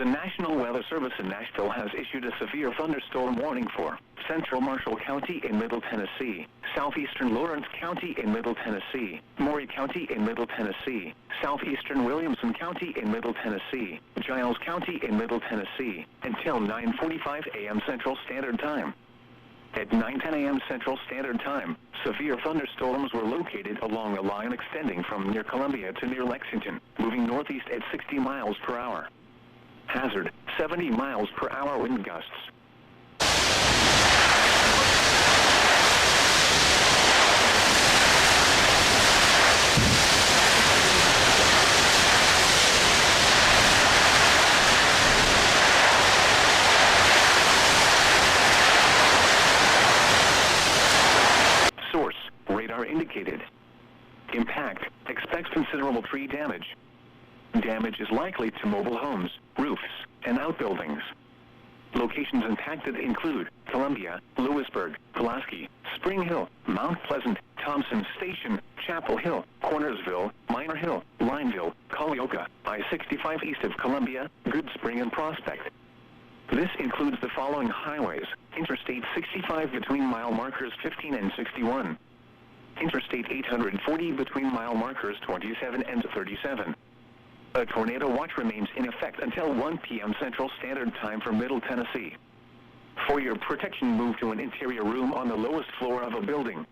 The National Weather Service in Nashville has issued a severe thunderstorm warning for central Marshall County in Middle Tennessee, southeastern Lawrence County in Middle Tennessee, Maury County in Middle Tennessee, southeastern Williamson County in Middle Tennessee, Giles County in Middle Tennessee, until 9:45 a.m. Central Standard Time. At 9:10 a.m. Central Standard Time, severe thunderstorms were located along a line extending from near Columbia to near Lexington, moving northeast at 60 miles per hour. Hazard, 70 miles per hour wind gusts. Source, radar indicated. Impact, expects considerable tree damage. Damage is likely to mobile homes, roofs, and outbuildings. Locations impacted include Columbia, Lewisburg, Pulaski, Spring Hill, Mount Pleasant, Thompson Station, Chapel Hill, Cornersville, Minor Hill, Lineville, Culleoka, I-65 east of Columbia, Goodspring, and Prospect. This includes the following highways: Interstate 65 between mile markers 15 and 61. Interstate 840 between mile markers 27 and 37. A tornado watch remains in effect until 1 p.m. Central Standard Time for Middle Tennessee. For your protection, move to an interior room on the lowest floor of a building.